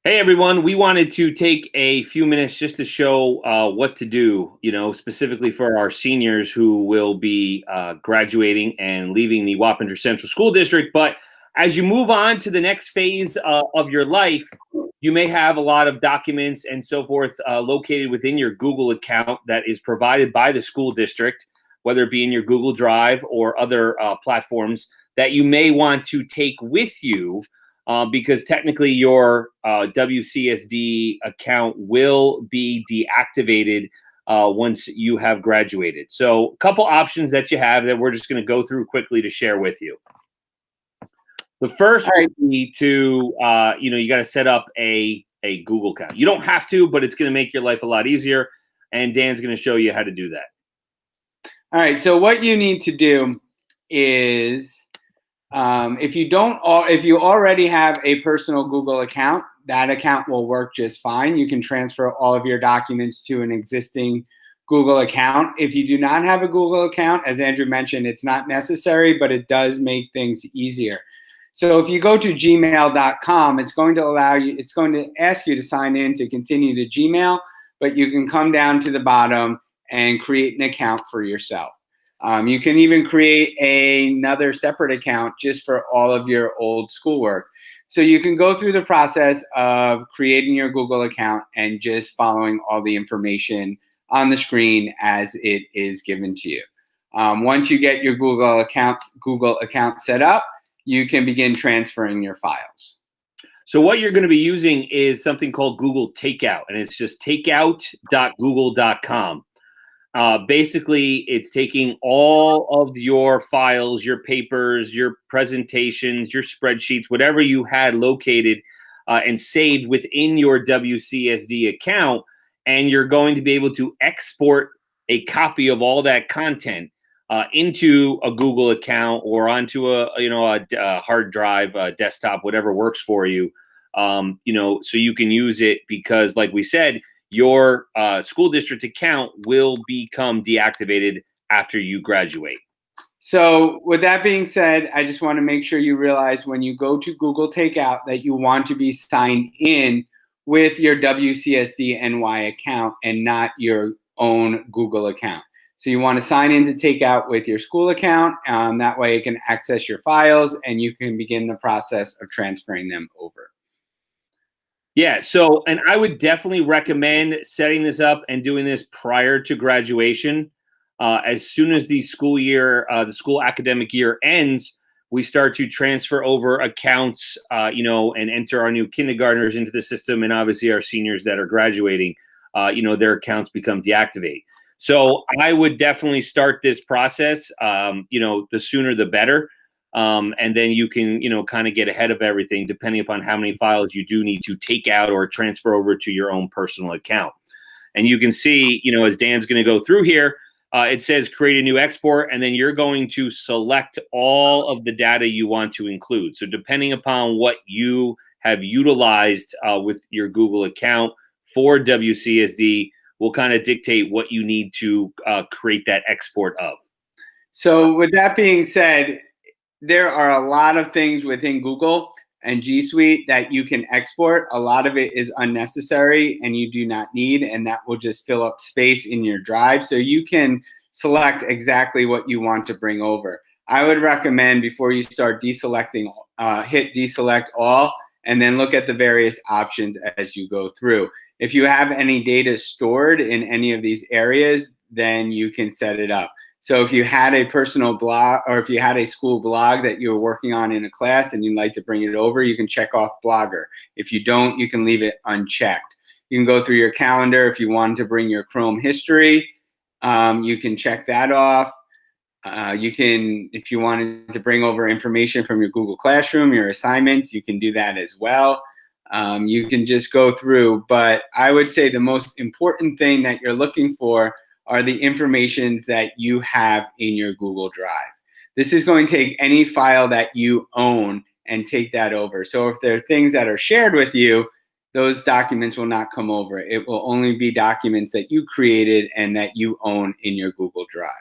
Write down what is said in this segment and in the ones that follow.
Hey everyone, we wanted to take a few minutes just to show what to do, specifically for our seniors who will be graduating and leaving the Wappinger Central School District. But as you move on to the next phase of your life, you may have a lot of documents and so forth located within your Google account that is provided by the school district, whether it be in your Google Drive or other platforms that you may want to take with you because technically your WCSD account will be deactivated once you have graduated. So a couple options that you have that we're just going to go through quickly to share with you. The first would be to, you got to set up a Google account. You don't have to, but it's going to make your life a lot easier. And Dan's going to show you how to do that. All right. So what you need to do is if you already have a personal Google account, that account will work just fine. You can transfer all of your documents to an existing Google account. If you do not have a Google account, as Andrew mentioned, it's not necessary, but it does make things easier. So if you go to gmail.com, it's going to ask you to sign in to continue to Gmail, but you can come down to the bottom and create an account for yourself. You can even create another separate account just for all of your old schoolwork. So you can go through the process of creating your Google account and just following all the information on the screen as it is given to you. Once you get your Google account set up, you can begin transferring your files. So what you're going to be using is something called Google Takeout, and it's just takeout.google.com. Basically, it's taking all of your files, your papers, your presentations, your spreadsheets, whatever you had located and saved within your WCSD account, and you're going to be able to export a copy of all that content into a Google account or onto a hard drive, desktop, whatever works for you. So you can use it because, like we said, your school district account will become deactivated after you graduate. So with that being said, I just want to make sure you realize when you go to Google Takeout that you want to be signed in with your WCSD NY account and not your own Google account. So you want to sign into Takeout with your school account. That way it can access your files and you can begin the process of transferring them over. Yeah, so, and I would definitely recommend setting this up and doing this prior to graduation. As soon as the school academic year ends, we start to transfer over accounts, and enter our new kindergartners into the system, and obviously our seniors that are graduating, their accounts become deactivated. So I would definitely start this process, the sooner the better. And then you can, kind of get ahead of everything depending upon how many files you do need to take out or transfer over to your own personal account. And you can see, as Dan's going to go through here, it says create a new export, and then you're going to select all of the data you want to include. So depending upon what you have utilized with your Google account for WCSD will kind of dictate what you need to create that export of. So with that being said, there are a lot of things within Google and G Suite that you can export. A lot of it is unnecessary and you do not need, and that will just fill up space in your drive. So you can select exactly what you want to bring over. I would recommend before you start deselecting, hit deselect all, and then look at the various options as you go through. If you have any data stored in any of these areas, then you can set it up. So if you had a personal blog or if you had a school blog that you were working on in a class and you'd like to bring it over, you can check off Blogger. If you don't, you can leave it unchecked. You can go through your calendar. If you wanted to bring your Chrome history, you can check that off. If you wanted to bring over information from your Google Classroom, your assignments, you can do that as well. You can just go through, but I would say the most important thing that you're looking for are the information that you have in your Google Drive. This is going to take any file that you own and take that over. So if there are things that are shared with you, those documents will not come over. It will only be documents that you created and that you own in your Google Drive.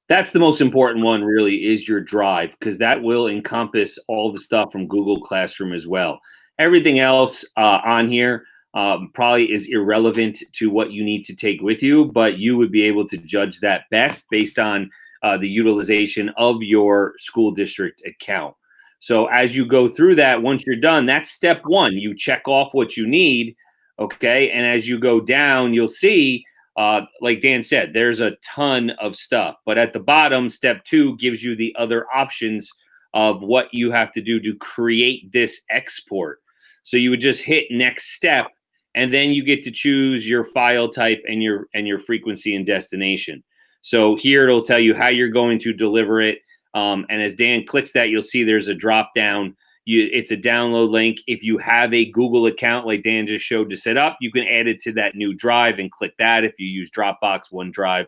That's the most important one, really, is your drive, because that will encompass all the stuff from Google Classroom as well. Everything else on here probably is irrelevant to what you need to take with you, but you would be able to judge that best based on the utilization of your school district account. So as you go through that, once you're done, that's step one. You check off what you need, okay? And as you go down, you'll see, like Dan said, there's a ton of stuff. But at the bottom, step two gives you the other options of what you have to do to create this export. So you would just hit next step, and then you get to choose your file type and your frequency and destination. So here it'll tell you how you're going to deliver it. And as Dan clicks that, you'll see there's a drop down. It's a download link. If you have a Google account like Dan just showed to set up, you can add it to that new drive and click that. If you use Dropbox, OneDrive,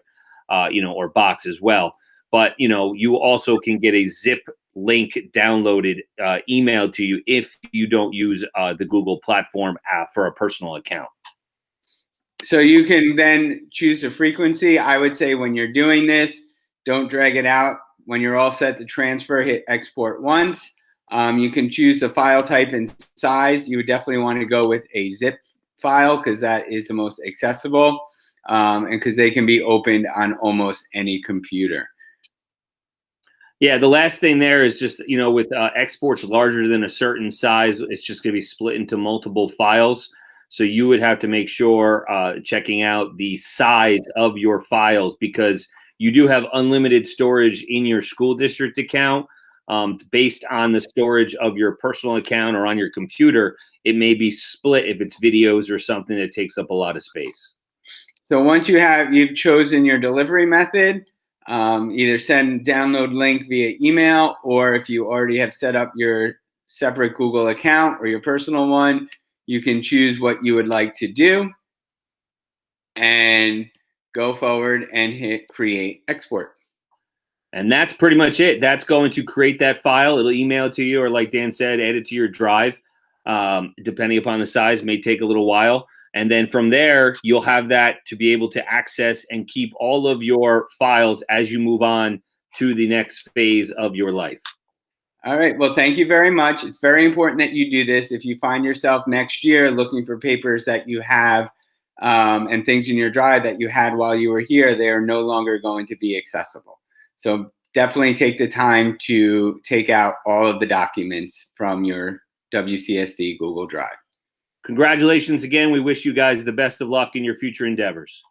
or Box as well. But you also can get a zip link downloaded, emailed to you if you don't use the Google platform app for a personal account. So you can then choose the frequency. I would say when you're doing this, don't drag it out. When you're all set to transfer, hit export once. You can choose the file type and size. You would definitely want to go with a zip file because that is the most accessible, and because they can be opened on almost any computer. Yeah, the last thing there is just, with exports larger than a certain size, it's just going to be split into multiple files. So you would have to make sure checking out the size of your files, because you do have unlimited storage in your school district account. Based on the storage of your personal account or on your computer, it may be split if it's videos or something that takes up a lot of space. So once you've chosen your delivery method, either send download link via email, or if you already have set up your separate Google account or your personal one, you can choose what you would like to do and go forward and hit create export. And that's pretty much it. That's going to create that file. It'll email it to you, or like Dan said, add it to your drive. Depending upon the size, may take a little while. And then from there, you'll have that to be able to access and keep all of your files as you move on to the next phase of your life. All right. Well, thank you very much. It's very important that you do this. If you find yourself next year looking for papers that you have and things in your drive that you had while you were here, they are no longer going to be accessible. So definitely take the time to take out all of the documents from your WCSD Google Drive. Congratulations again. We wish you guys the best of luck in your future endeavors.